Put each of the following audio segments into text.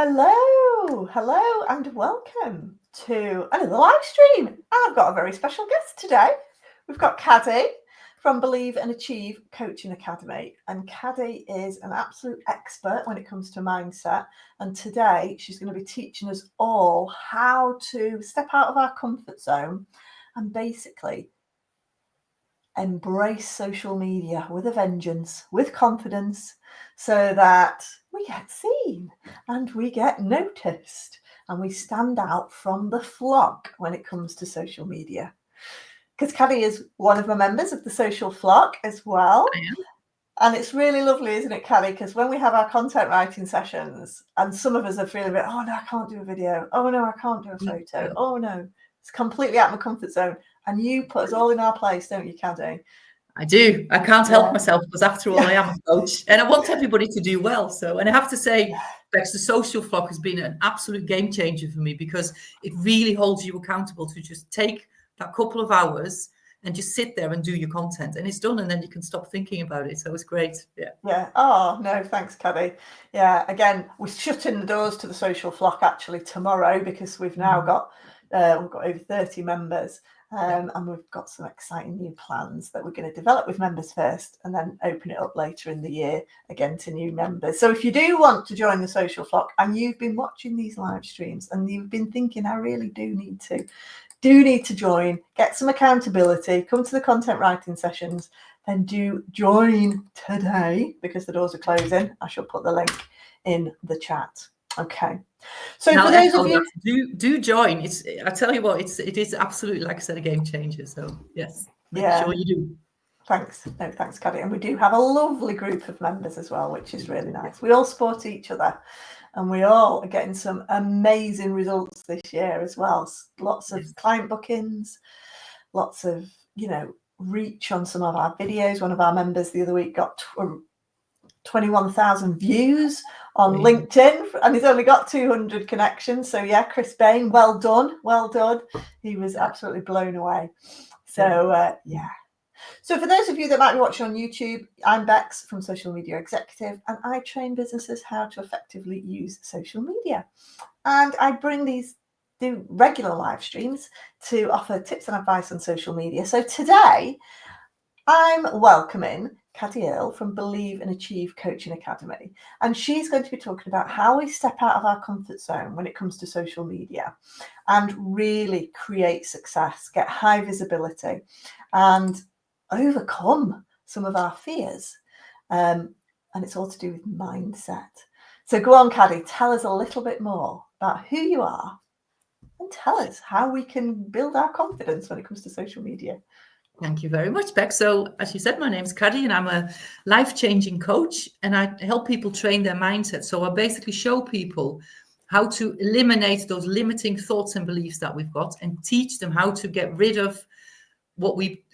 Hello, and welcome to another live stream. I've got a very special guest today. We've got Caddy from Believe and Achieve Coaching Academy, and Caddy is an absolute expert when it comes to mindset. And today she's going to be teaching us all how to step out of our comfort zone and basically embrace social media with a vengeance, with confidence, so that we get seen and we get noticed and we stand out from the flock when it comes to social media. Because Caddy is one of the members of the social flock as well. I am. And it's really lovely, isn't it, Caddy? Because when we have our content writing sessions and some of us are feeling a bit, oh no, I can't do a video. Oh no, I can't do a photo. Oh no, it's completely out of my comfort zone. And you put us all in our place, don't you, Caddy? I do. I can't help myself because after all, I am a coach and I want everybody to do well. So, and I have to say, Bex, the social flock has been an absolute game changer for me because it really holds you accountable to just take that couple of hours and just sit there and do your content, and it's done, and then you can stop thinking about it. So it's great. Yeah. Oh no, thanks, Caddy. Yeah. Again, we're shutting the doors to the social flock actually tomorrow because we've now got over 30 members. And we've got some exciting new plans that we're going to develop with members first and then open it up later in the year again to new members. So if you do want to join the social flock and you've been watching these live streams and you've been thinking, I really do need to join, get some accountability, come to the content writing sessions, then do join today because the doors are closing. I shall put the link in the chat. Okay. So now, for those of you do join, I tell you what, it is absolutely, like I said, a game changer. So yes, make sure you do. Thanks. No, thanks, Caddy. And we do have a lovely group of members as well, which is really nice. We all support each other and we all are getting some amazing results this year as well. Lots of client bookings, lots of, reach on some of our videos. One of our members the other week got 21,000 views on LinkedIn and he's only got 200 connections. So yeah, Chris Bain, well done. He was absolutely blown away. So So for those of you that might be watching on YouTube, I'm Bex from Social Media Executive and I train businesses how to effectively use social media. And I do regular live streams to offer tips and advice on social media. So today I'm welcoming Cath Earl from Believe and Achieve Coaching Academy. And she's going to be talking about how we step out of our comfort zone when it comes to social media and really create success, get high visibility and overcome some of our fears. And it's all to do with mindset. So go on, Caddy, tell us a little bit more about who you are and tell us how we can build our confidence when it comes to social media. Thank you very much, Beck. So as you said, my name's Caddy and I'm a life-changing coach and I help people train their mindset. So I basically show people how to eliminate those limiting thoughts and beliefs that we've got and teach them how to get rid of what we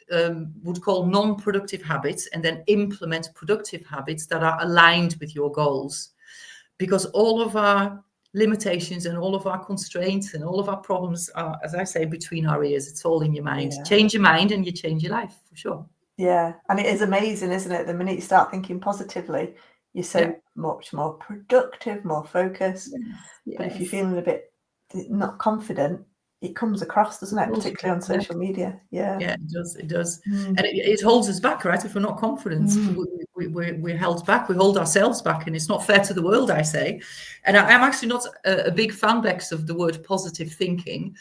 would call non-productive habits and then implement productive habits that are aligned with your goals. Because all of our limitations and all of our constraints and all of our problems are, as I say, between our ears. It's all in your mind. Change your mind and you change your life, for sure. Yeah. And it is amazing, isn't it? The minute you start thinking positively, you're so much more productive, more focused. Yes. But if you're feeling a bit not confident, it comes across, doesn't it? Particularly on social media. Yeah, it does. And it holds us back, right? If we're not confident, we're held back. We hold ourselves back, and it's not fair to the world, I say. And I'm actually not a big fan, Bex, of the word positive thinking.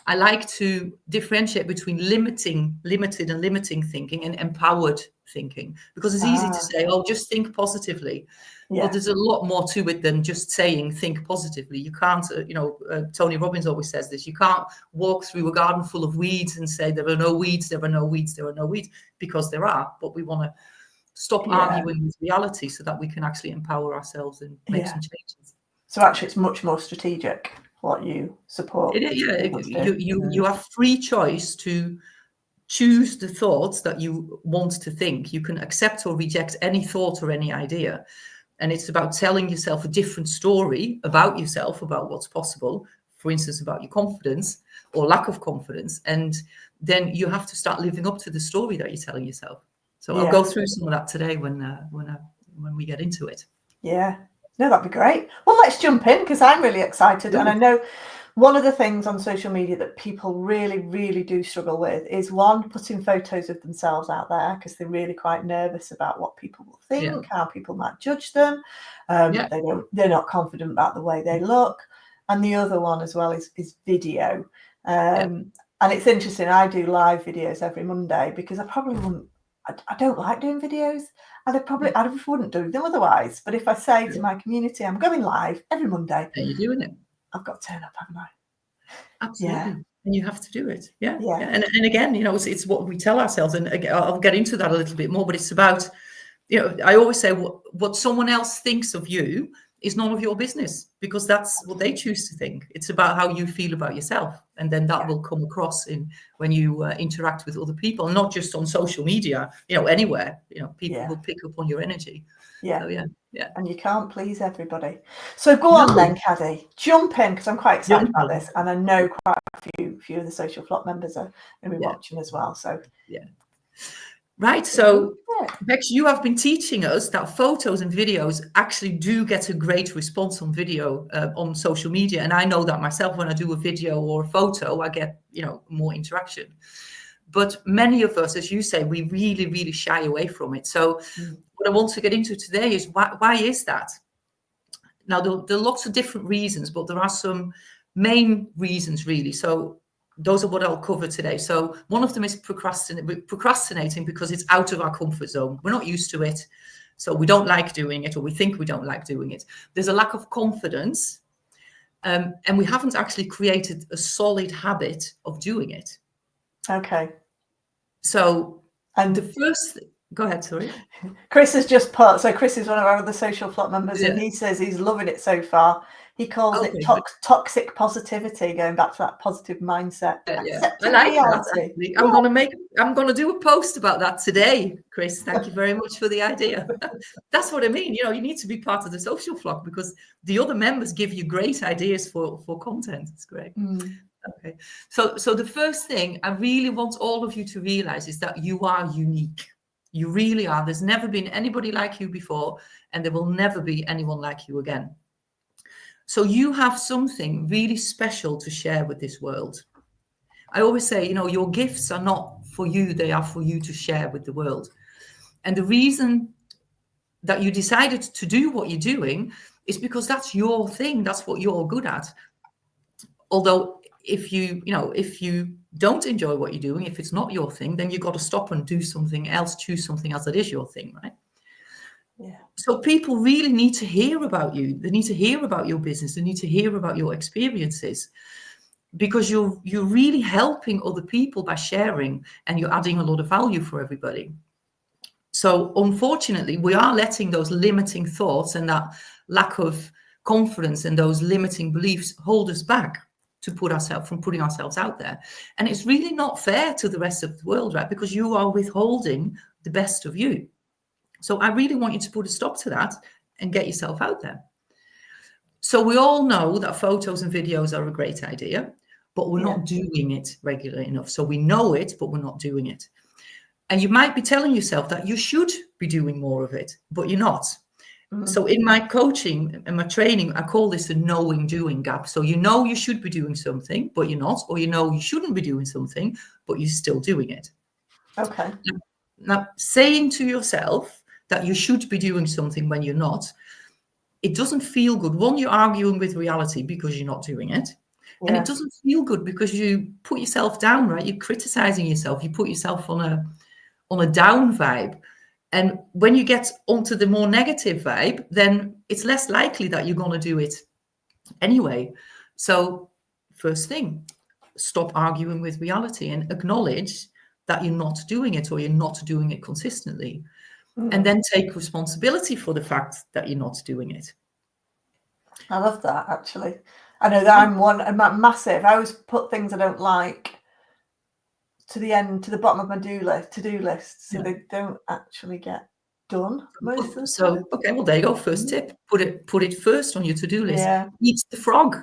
I like to differentiate between limited and limiting thinking and empowered thinking, because it's easy to say, oh, just think positively. But there's a lot more to it than just saying think positively. You can't, Tony Robbins always says this, you can't walk through a garden full of weeds and say there are no weeds, there are no weeds, there are no weeds, because there are. But we want to stop arguing with reality so that we can actually empower ourselves and make some changes. So actually it's much more strategic what you support. You have free choice to choose the thoughts that you want to think. You can accept or reject any thought or any idea. And it's about telling yourself a different story about yourself, about what's possible, for instance, about your confidence or lack of confidence. And then you have to start living up to the story that you're telling yourself. So I'll go through some of that today when we get into it. Yeah. No, that'd be great. Well, let's jump in because I'm really excited. And I know one of the things on social media that people really, really do struggle with is one, putting photos of themselves out there because they're really quite nervous about what people will think, how people might judge them. They're not confident about the way they look. And the other one as well is video. And it's interesting. I do live videos every Monday because I probably wouldn't. I don't like doing videos, and I wouldn't do them otherwise. But if I say to my community, I'm going live every Monday, and you're doing it, I've got to turn up, haven't I? Absolutely. Yeah. And you have to do it. Yeah. And again, it's what we tell ourselves, and I'll get into that a little bit more, but it's about, I always say what someone else thinks of you is none of your business, because that's what they choose to think. It's about how you feel about yourself. And then that will come across when you interact with other people, not just on social media, anywhere, people will pick up on your energy. Yeah. So, yeah. And you can't please everybody. So go on then, Caddy. Jump in, because I'm quite excited about this. And I know quite a few of the Social Flop members are going to be watching as well. So Right. So, Bex, you have been teaching us that photos and videos actually do get a great response on video on social media. And I know that myself, when I do a video or a photo, I get, more interaction. But many of us, as you say, we really, really shy away from it. So what I want to get into today is why is that? Now, there are lots of different reasons, but there are some main reasons, really. So those are what I'll cover today. So one of them is procrastinating because it's out of our comfort zone. We're not used to it. So we don't like doing it, or we think we don't like doing it. There's a lack of confidence. And we haven't actually created a solid habit of doing it. Okay. So, and the first... Go ahead, sorry. Chris has just put, so Chris is one of our other Social Flop members, and he says he's loving it so far. He calls it toxic positivity, going back to that positive mindset. I like that. I'm going to do a post about that today, Chris. Thank you very much for the idea. That's what I mean. You need to be part of the Social Flock, because the other members give you great ideas for content. It's great. Okay. So the first thing I really want all of you to realize is that you are unique. You really are. There's never been anybody like you before, and there will never be anyone like you again. So you have something really special to share with this world. I always say, your gifts are not for you, they are for you to share with the world. And the reason that you decided to do what you're doing is because that's your thing. That's what you're good at. Although if you don't enjoy what you're doing, if it's not your thing, then you've got to stop and do something else, choose something else that is your thing, right? Yeah. So people really need to hear about you. They need to hear about your business. They need to hear about your experiences, because you're really helping other people by sharing, and you're adding a lot of value for everybody. So unfortunately, we are letting those limiting thoughts and that lack of confidence and those limiting beliefs hold us back from putting ourselves out there. And it's really not fair to the rest of the world, right? Because you are withholding the best of you. So I really want you to put a stop to that and get yourself out there. So we all know that photos and videos are a great idea, but we're not doing it regularly enough. So we know it, but we're not doing it. And you might be telling yourself that you should be doing more of it, but you're not. So in my coaching and my training, I call this a knowing doing gap. So you should be doing something, but you're not, or you shouldn't be doing something, but you're still doing it. Okay. Now, saying to yourself that you should be doing something when you're not, it doesn't feel good. One, you're arguing with reality because you're not doing it. Yeah. And it doesn't feel good because you put yourself down, right? You're criticizing yourself. You put yourself on a down vibe. And when you get onto the more negative vibe, then it's less likely that you're going to do it anyway. So first thing, stop arguing with reality and acknowledge that you're not doing it, or you're not doing it consistently. And then take responsibility for the fact that you're not doing it. I love that, actually. I know that I'm massive. I always put things I don't like to the bottom of my to-do list, so they don't actually get done most of the time. Okay, well, there you go. First tip: put it first on your to-do list. Eat the frog.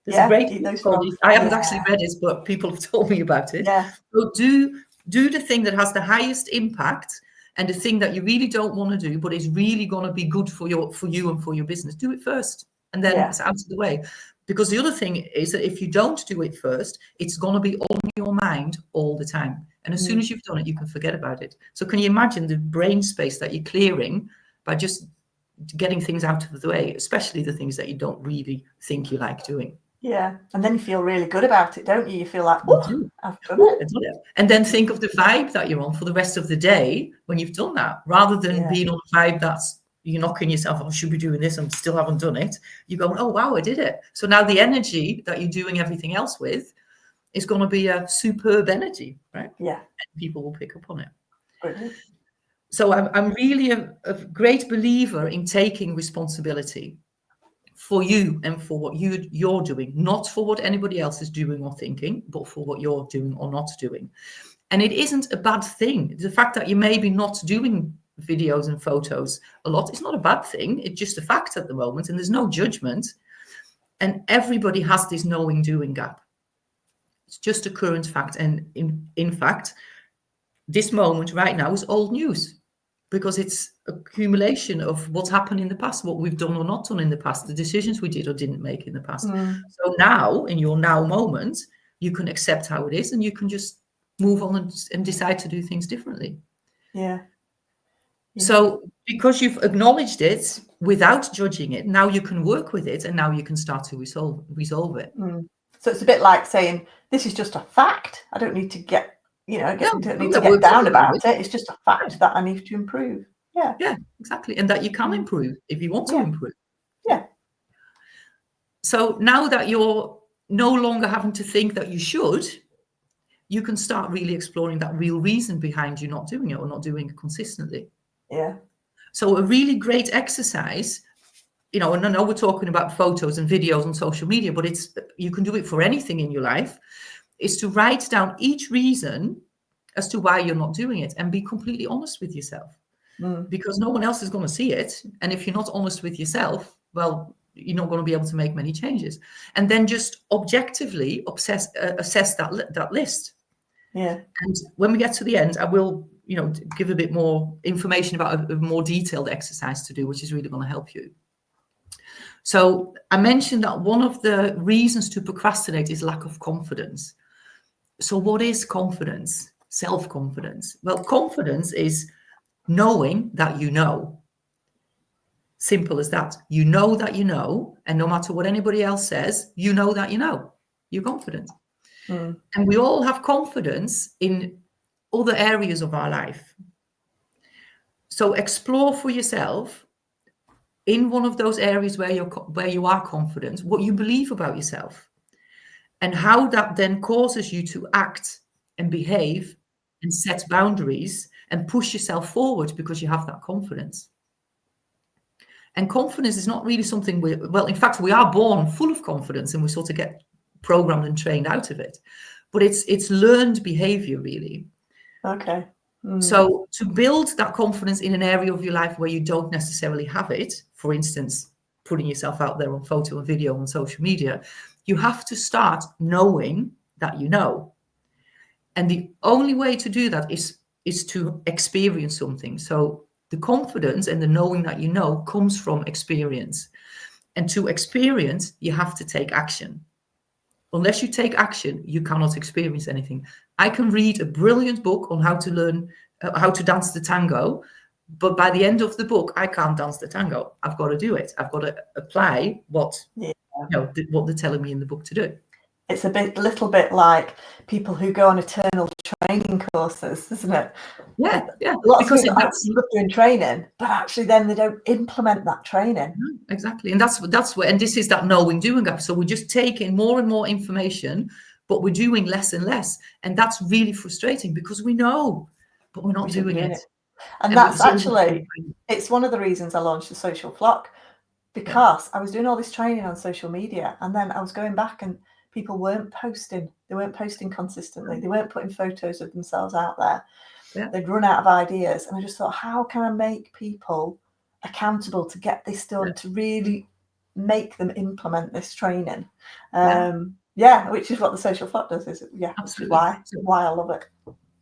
There's a great eat those frogs. I haven't actually read it, but people have told me about it. Yeah. So do the thing that has the highest impact, and the thing that you really don't want to do, but is really going to be good for you and for your business, do it first, and then it's out of the way. Because the other thing is that if you don't do it first, it's going to be on your mind all the time. And as soon as you've done it, you can forget about it. So can you imagine the brain space that you're clearing by just getting things out of the way, especially the things that you don't really think you like doing? Yeah. And then you feel really good about it, don't you? You feel like, oh, I've done it. And then think of the vibe that you're on for the rest of the day when you've done that, rather than being on a vibe that's you're knocking yourself, I should be doing this, I still haven't done it. You go, oh, wow, I did it. So now the energy that you're doing everything else with is going to be a superb energy, right? Yeah. And people will pick up on it. Brilliant. So I'm really a great believer in taking responsibility for you and for what you're doing, not for what anybody else is doing or thinking, but for what you're doing or not doing. And it isn't a bad thing. The fact that you may be not doing videos and photos a lot, it's not a bad thing. It's just a fact at the moment, and there's no judgment. And everybody has this knowing doing gap. It's just a current fact. And in fact, this moment right now is old news, because it's accumulation of what's happened in the past, what we've done or not done in the past, the decisions we did or didn't make in the past. So now, in your now moment, you can accept how it is, and you can just move on and decide to do things differently. Yeah. So because you've acknowledged it without judging it, now you can work with it, and now you can start to resolve it. So it's a bit like saying, this is just a fact. I don't need to get, don't need to get down about it. It's just a fact that I need to improve. Yeah. Yeah, exactly. And that you can improve if you want to improve. Yeah. So now that you're no longer having to think that you should, you can start really exploring that real reason behind you not doing it or not doing it consistently. Yeah. So a really great exercise, and I know we're talking about photos and videos on social media, but you can do it for anything in your life, is to write down each reason as to why you're not doing it and be completely honest with yourself. Because no one else is going to see it. And if you're not honest with yourself, well, you're not going to be able to make many changes. And then just objectively assess that list. Yeah. And when we get to the end, I will, give a bit more information about a more detailed exercise to do, which is really going to help you. So I mentioned that one of the reasons to procrastinate is lack of confidence. So what is confidence? Self-confidence. Well, confidence is knowing that you know. Simple as that. You know that you know, and no matter what anybody else says, you know that you know. You're confident. And we all have confidence in other areas of our life. So explore for yourself in one of those areas where you are confident, what you believe about yourself, and how that then causes you to act and behave and set boundaries and push yourself forward because you have that confidence. And confidence is not really something in fact, we are born full of confidence and we sort of get programmed and trained out of it. But it's learned behavior, really. Okay. So to build that confidence in an area of your life where you don't necessarily have it, for instance, putting yourself out there on photo and video on social media, you have to start knowing that you know. And the only way to do that is to experience something. So the confidence and the knowing that you know comes from experience. And to experience, you have to take action. Unless you take action, you cannot experience anything. I can read a brilliant book on how to learn how to dance the tango, but by the end of the book, I can't dance the tango. I've got to do it. I've got to apply what what they're telling me in the book to do. It's a little bit like people who go on eternal training courses, isn't it? Yeah. Lots of people love doing training, but actually then they don't implement that training. Exactly. And that's where, and this is that knowing doing gap. So we're just taking more and more information, but we're doing less and less. And that's really frustrating because we know, but we're not doing it. And that's actually, it's one of the reasons I launched the Social Flock, because I was doing all this training on social media, and then I was going back and people weren't posting. They weren't posting consistently. They weren't putting photos of themselves out there. They'd run out of ideas. And I just thought, how can I make people accountable to get this done, to really make them implement this training? Which is what the Social Flock does. Absolutely. Why I love it.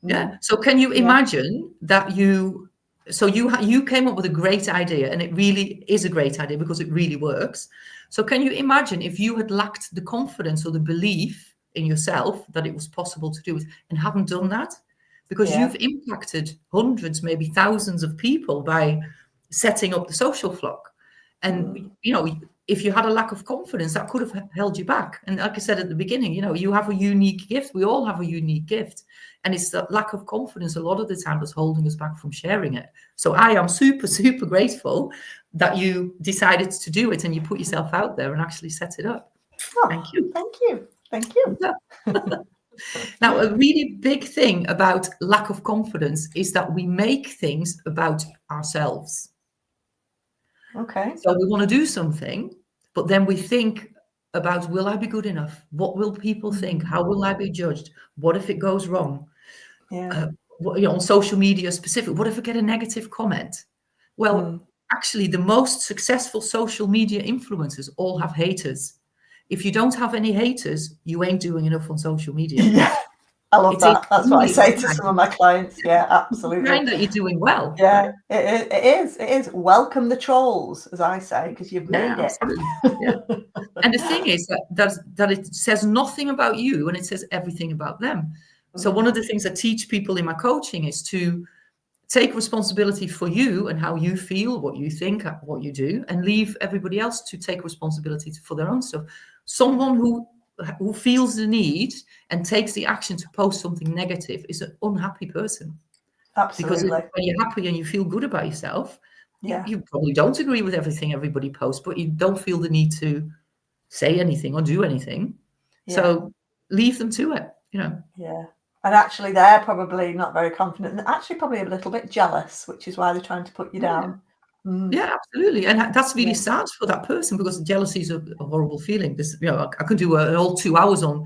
Yeah. So can you imagine that you So you came up with a great idea, and it really is a great idea because it really works. So can you imagine if you had lacked the confidence or the belief in yourself that it was possible to do it and haven't done that? Because you've impacted hundreds, maybe thousands of people by setting up the social flock. And, if you had a lack of confidence, that could have held you back. And like I said at the beginning, you have a unique gift. We all have a unique gift. And it's that lack of confidence a lot of the time that's holding us back from sharing it. So I am super, super grateful that you decided to do it and you put yourself out there and actually set it up. Oh, thank you. Thank you. Thank you. Now, a really big thing about lack of confidence is that we make things about ourselves. Okay. So we want to do something, but then we think about, will I be good enough? What will people think? How will I be judged? What if it goes wrong? Yeah. On social media specific, what if I get a negative comment? Well, actually, the most successful social media influencers all have haters. If you don't have any haters, you ain't doing enough on social media. Yeah. I love that. That's what I say to some of my clients. Yeah, absolutely. Find that you're doing well. Yeah, right? It is. Welcome the trolls, as I say, because you've made it. Yeah. And the thing is that it says nothing about you and it says everything about them. So one of the things I teach people in my coaching is to take responsibility for you and how you feel, what you think, what you do, and leave everybody else to take responsibility for their own stuff. Someone who feels the need and takes the action to post something negative is an unhappy person. Absolutely. Because when you're happy and you feel good about yourself, yeah, you probably don't agree with everything everybody posts, but you don't feel the need to say anything or do anything. Yeah. So leave them to it, Yeah. And actually, they're probably not very confident and actually probably a little bit jealous, which is why they're trying to put you down. Yeah, absolutely. And that's really sad for that person because jealousy is a horrible feeling. This, I could do an whole 2 hours on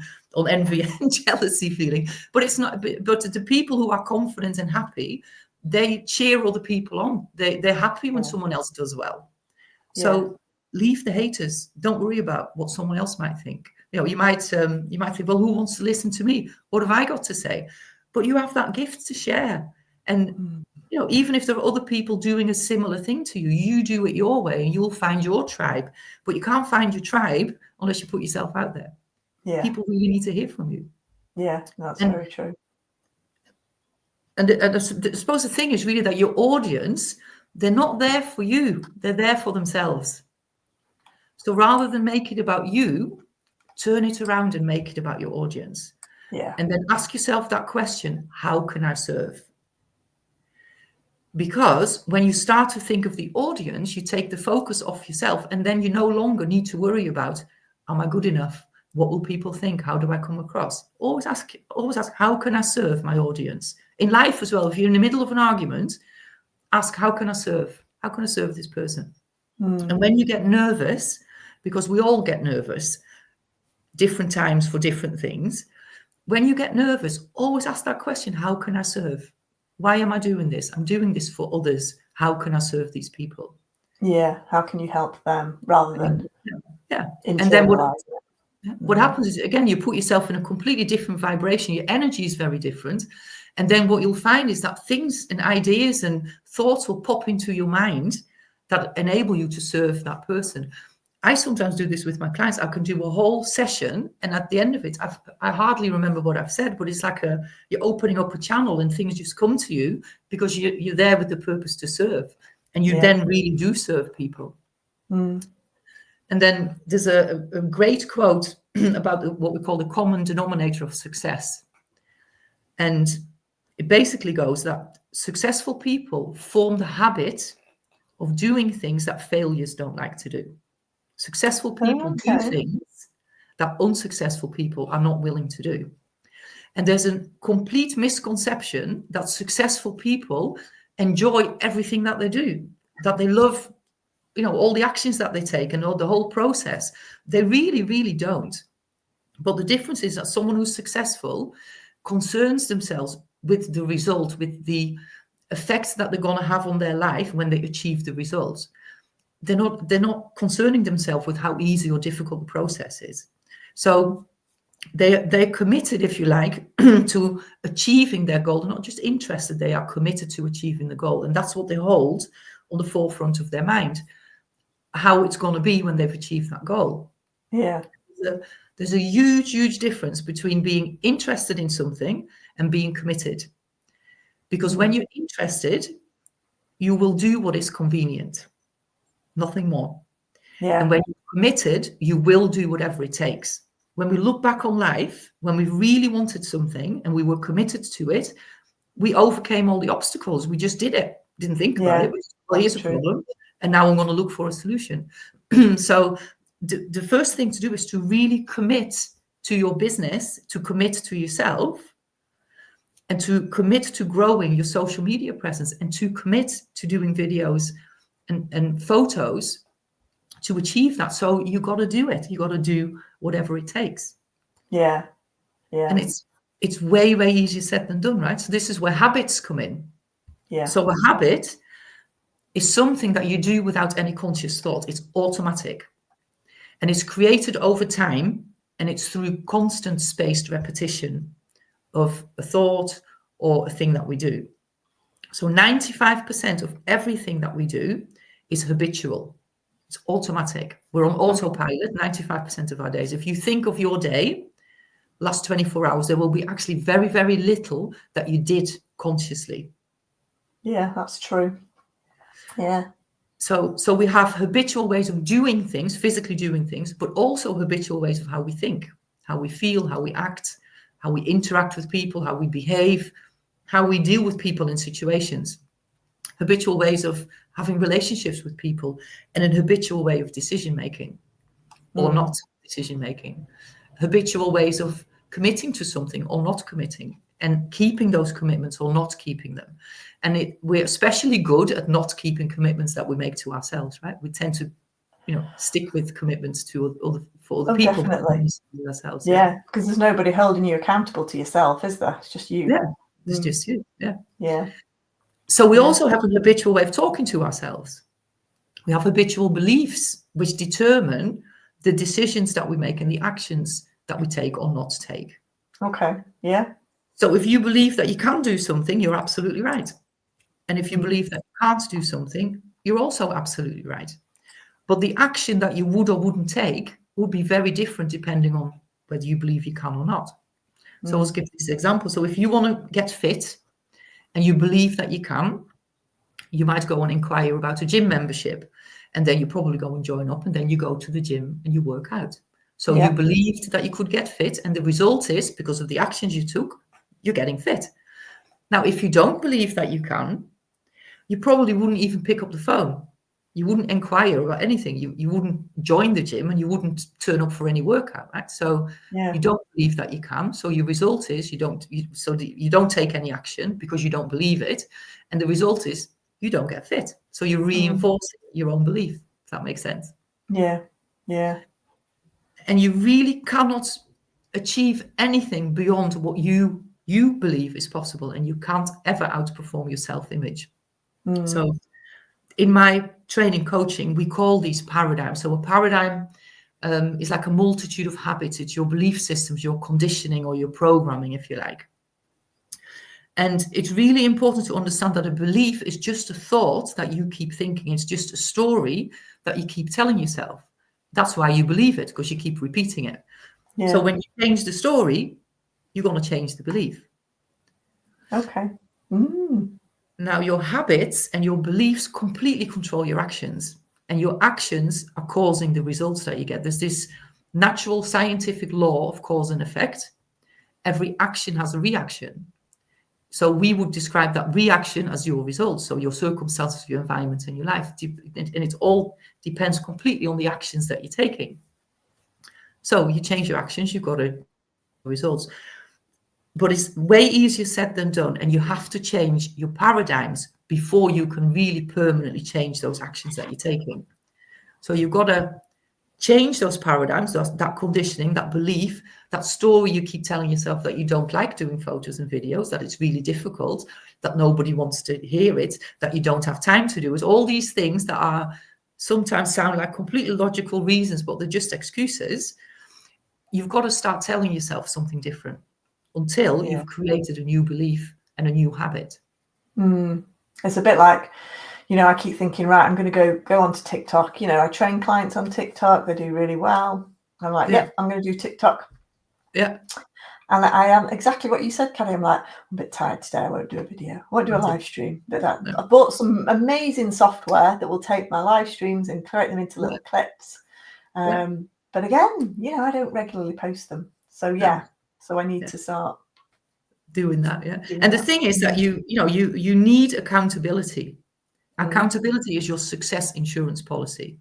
envy and jealousy feeling, but it's not. But the people who are confident and happy, they cheer other people on. They're happy when someone else does well. So leave the haters. Don't worry about what someone else might think. You might think, well, who wants to listen to me? What have I got to say? But you have that gift to share. And, even if there are other people doing a similar thing to you, you do it your way and you'll find your tribe. But you can't find your tribe unless you put yourself out there. Yeah. People really need to hear from you. Yeah, that's very true. And I suppose the thing is really that your audience, they're not there for you. They're there for themselves. So rather than make it about you, turn it around and make it about your audience. Yeah. And then ask yourself that question, how can I serve? Because when you start to think of the audience, you take the focus off yourself and then you no longer need to worry about, am I good enough? What will people think? How do I come across? Always ask, how can I serve my audience? In life as well, if you're in the middle of an argument, ask, how can I serve? How can I serve this person? And when you get nervous, because we all get nervous, different times for different things, when you get nervous, always ask that question, how can I serve? Why am I doing this? I'm doing this for others. How can I serve these people? Yeah. How can you help them rather than And then what Mm. happens is, again, you put yourself in a completely different vibration. Your energy is very different. And then what you'll find is that things and ideas and thoughts will pop into your mind that enable you to serve that person. I sometimes do this with my clients. I can do a whole session, and at the end of it, I hardly remember what I've said, but it's like you're opening up a channel and things just come to you because you're there with the purpose to serve, and you then really do serve people. And then there's a great quote about what we call the common denominator of success. And it basically goes that successful people form the habit of doing things that failures don't like to do. Successful people do things that unsuccessful people are not willing to do. And there's a complete misconception that successful people enjoy everything that they do, that they love, all the actions that they take and all the whole process. They really, really don't. But the difference is that someone who's successful concerns themselves with the result, with the effects that they're going to have on their life when they achieve the results. They're not concerning themselves with how easy or difficult the process is. So they're committed, if you like, to achieving their goal. They're not just interested, they are committed to achieving the goal. And that's what they hold on the forefront of their mind, how it's going to be when they've achieved that goal. Yeah. There's a huge, huge difference between being interested in something and being committed. Because when you're interested, you will do what is convenient, nothing more. Yeah. And when you're committed, you will do whatever it takes. When we look back on life, when we really wanted something and we were committed to it, we overcame all the obstacles. We just did it. Didn't think about it. Well, here's a problem. And now I'm going to look for a solution. So the first thing to do is to really commit to your business, to commit to yourself, and to commit to growing your social media presence, and to commit to doing videos and photos to achieve that. So you got to do it. You got to do whatever it takes. Yeah. Yeah. And it's way, way easier said than done, right? So this is where habits come in. Yeah. So a habit is something that you do without any conscious thought. It's automatic. And it's created over time, and it's through constant spaced repetition of a thought or a thing that we do. So 95% of everything that we do is habitual. It's automatic. We're on autopilot 95% of our days. If you think of your day, last 24 hours, there will be actually very, very little that you did consciously. Yeah, that's true. Yeah. So we have habitual ways of doing things, physically doing things, but also habitual ways of how we think, how we feel, how we act, how we interact with people, how we behave, how we deal with people in situations. Habitual ways of having relationships with people, and an habitual way of decision making or not decision making. Habitual ways of committing to something or not committing, and keeping those commitments or not keeping them. And we're especially good at not keeping commitments that we make to ourselves, right? We tend to, stick with commitments to other people. Definitely. Ourselves, yeah, because there's nobody holding you accountable to yourself, is there? It's just you. Yeah, it's just you. Yeah. Yeah. So we also have an habitual way of talking to ourselves. We have habitual beliefs which determine the decisions that we make and the actions that we take or not take. Okay. Yeah. So if you believe that you can do something, you're absolutely right. And if you believe that you can't do something, you're also absolutely right. But the action that you would or wouldn't take would be very different depending on whether you believe you can or not. So let's give this example. So if you want to get fit and you believe that you can, you might go and inquire about a gym membership, and then you probably go and join up, and then you go to the gym and you work out. So you believed that you could get fit, and the result is, because of the actions you took, you're getting fit. Now, if you don't believe that you can, you probably wouldn't even pick up the phone. You wouldn't inquire about anything. You wouldn't join the gym, and you wouldn't turn up for any workout, right? So you don't believe that you can. So your result is you don't take any action because you don't believe it. And the result is you don't get fit. So you're reinforcing your own belief, if that makes sense. Yeah. Yeah. And you really cannot achieve anything beyond what you believe is possible, and you can't ever outperform your self-image. So in my training coaching, we call these paradigms. So a paradigm is like a multitude of habits. It's your belief systems, your conditioning, or your programming, if you like. And it's really important to understand that a belief is just a thought that you keep thinking. It's just a story that you keep telling yourself. That's why you believe it, because you keep repeating it. Yeah. So when you change the story, you're going to change the belief. Okay. Now, your habits and your beliefs completely control your actions, and your actions are causing the results that you get. There's this natural scientific law of cause and effect. Every action has a reaction. So we would describe that reaction as your results. So your circumstances, your environment, and your life. And it all depends completely on the actions that you're taking. So you change your actions, you've got results. But it's way easier said than done. And you have to change your paradigms before you can really permanently change those actions that you're taking. So you've got to change those paradigms, that conditioning, that belief, that story you keep telling yourself that you don't like doing photos and videos, that it's really difficult, that nobody wants to hear it, that you don't have time to do it. All these things that are sometimes sound like completely logical reasons, but they're just excuses. you've got to start telling yourself something different until you've created a new belief and a new habit. It's a bit like, I keep thinking, right, I'm going to go onto TikTok. I train clients on TikTok. They do really well. I'm like, yep, I'm going to do TikTok. Yeah. And I am exactly what you said, Caddy. I'm like, I'm a bit tired today. I won't do a video. I won't do a live stream. But I bought some amazing software that will take my live streams and create them into little clips. But again, I don't regularly post them. So so I need to start doing that. And the thing is that you need accountability. Accountability is your success insurance policy.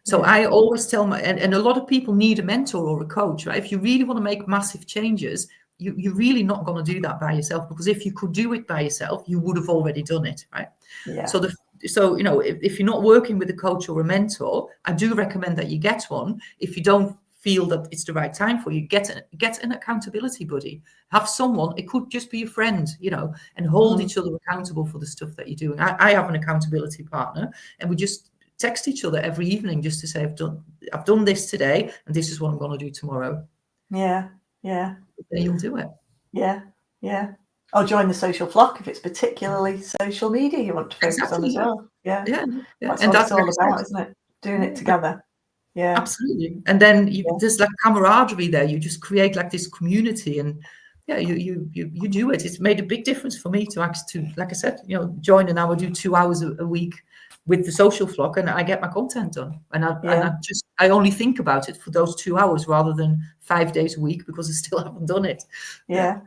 So I always tell and a lot of people need a mentor or a coach, right? If you really want to make massive changes, you're really not going to do that by yourself, because if you could do it by yourself, you would have already done it, right? Yeah. So if you're not working with a coach or a mentor, I do recommend that you get one. If you don't feel that it's the right time for you, get an accountability buddy. Have someone, it could just be a friend, and hold each other accountable for the stuff that you're doing. I have an accountability partner, and we just text each other every evening just to say, I've done this today, and this is what I'm going to do tomorrow. Yeah. Then you'll do it. Yeah. Or join the social flock if it's particularly social media you want to focus on as well. Yeah. That's what it's all about, isn't it? Doing it together. Yeah, absolutely. And then there's like camaraderie there. You just create like this community, and you do it. It's made a big difference for me to actually, like I said, join, and I would do 2 hours a week with the social flock, and I get my content done. And I only think about it for those 2 hours rather than 5 days a week, because I still haven't done it. Yeah.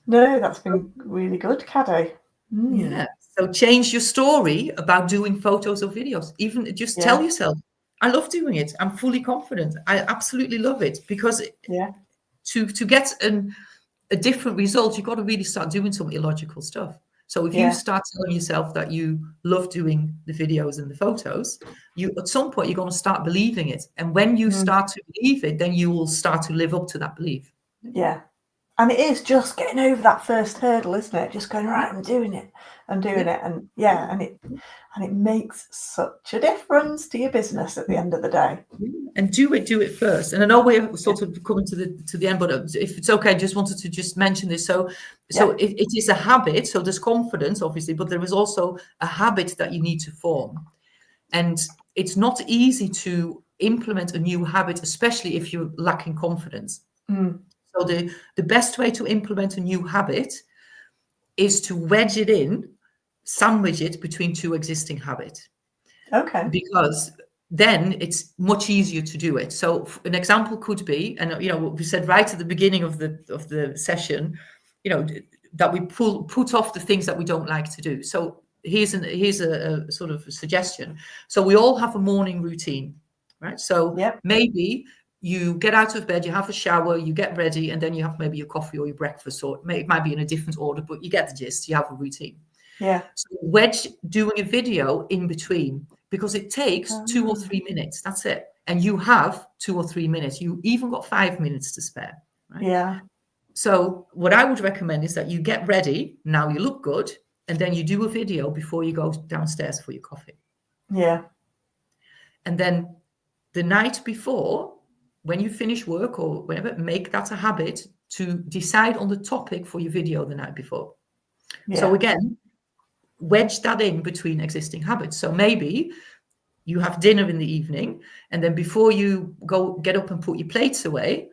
No, that's been really good, Caddy. Yeah. So change your story about doing photos or videos. Even just tell yourself, I love doing it. I'm fully confident. I absolutely love it, because to get a different result, you've got to really start doing some illogical stuff. So if you start telling yourself that you love doing the videos and the photos, at some point you're going to start believing it. And when you start to believe it, then you will start to live up to that belief. Yeah. And it is just getting over that first hurdle, isn't it? Just going, right, I'm doing it. And it makes such a difference to your business at the end of the day. And do it first. And I know we're sort of coming to the end, but if it's okay, I just wanted to just mention this. So it is a habit. So there's confidence, obviously, but there is also a habit that you need to form. And it's not easy to implement a new habit, especially if you're lacking confidence. So the best way to implement a new habit is to wedge it in, sandwich it between two existing habits. Okay. Because then it's much easier to do it. So an example could be, and we said right at the beginning of the session, that we put off the things that we don't like to do. So here's a sort of a suggestion. So we all have a morning routine, right? So maybe you get out of bed, you have a shower, you get ready, and then you have maybe your coffee or your breakfast, or it might be in a different order, but you get the gist. You have a routine. Yeah. So wedge doing a video in between, because it takes 2 or 3 minutes. That's it. And you have 2 or 3 minutes. You even got 5 minutes to spare. Right? Yeah. So what I would recommend is that you get ready. Now you look good. And then you do a video before you go downstairs for your coffee. Yeah. And then the night before, when you finish work or whatever, make that a habit to decide on the topic for your video the night before. Yeah. So again, wedge that in between existing habits. So maybe you have dinner in the evening, and then before you go get up and put your plates away,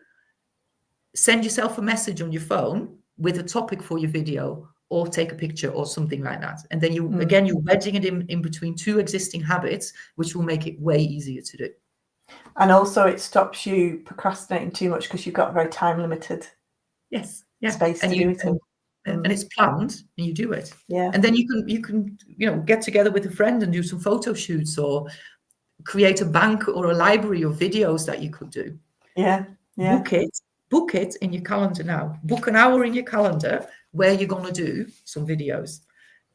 send yourself a message on your phone with a topic for your video, or take a picture or something like that. And then you're wedging it in between two existing habits, which will make it way easier to do. And also it stops you procrastinating too much, because you've got a very time limited space to do it in. And it's planned, and you do it. Yeah. And then you can get together with a friend and do some photo shoots, or create a bank or a library of videos that you could do. Yeah. Book it in your calendar now. Book an hour in your calendar where you're going to do some videos.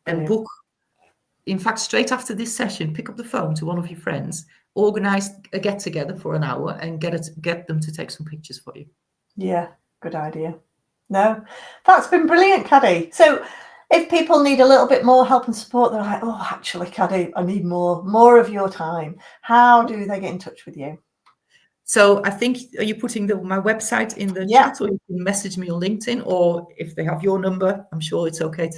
And book, in fact, straight after this session, pick up the phone to one of your friends, organize a get together for an hour, and get them to take some pictures for you. Yeah, good idea. No, that's been brilliant, Caddy. So if people need a little bit more help and support, they're like, oh, actually, Caddy, I need more of your time. How do they get in touch with you? So I think, are you putting my website in the chat, or you can message me on LinkedIn, or if they have your number, I'm sure it's okay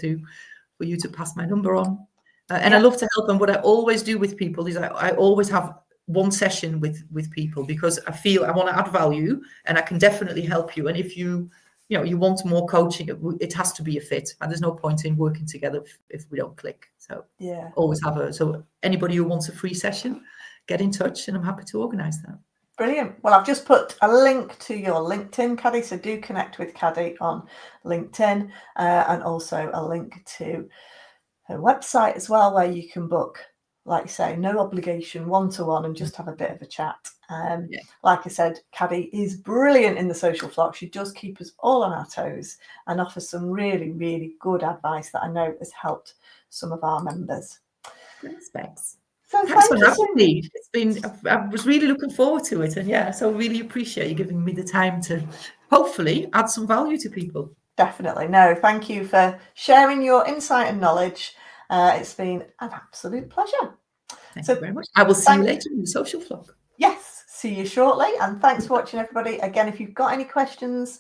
for you to pass my number on. And I love to help. And what I always do with people is I always have one session with people, because I feel I want to add value and I can definitely help you. And if you want more coaching, it has to be a fit, and there's no point in working together if we don't click. So always have so anybody who wants a free session, get in touch, and I'm happy to organize that. Brilliant. Well, I've just put a link to your LinkedIn, Caddy, so do connect with Caddy on LinkedIn, and also a link to her website as well, where you can book, like you say, no obligation, one-to-one, and just have a bit of a chat. Like I said, Caddy is brilliant in the social flock. She does keep us all on our toes and offers some really, really good advice that I know has helped some of our members. Thanks. So thanks for having me. It's been, I was really looking forward to it, and so really appreciate you giving me the time to hopefully add some value to people. Definitely. No, thank you for sharing your insight and knowledge. It's been an absolute pleasure. Thank you very much. I will see you later in the social flock. Yes, see you shortly. And thanks for watching, everybody. Again, if you've got any questions,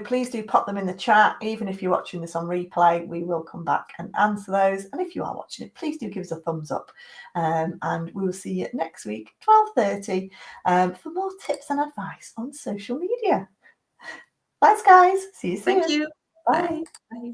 please do pop them in the chat. Even if you're watching this on replay, we will come back and answer those. And if you are watching it, please do give us a thumbs up. And we will see you next week, 12:30, for more tips and advice on social media. Thanks, guys. See you soon. Thank you. Bye. Bye.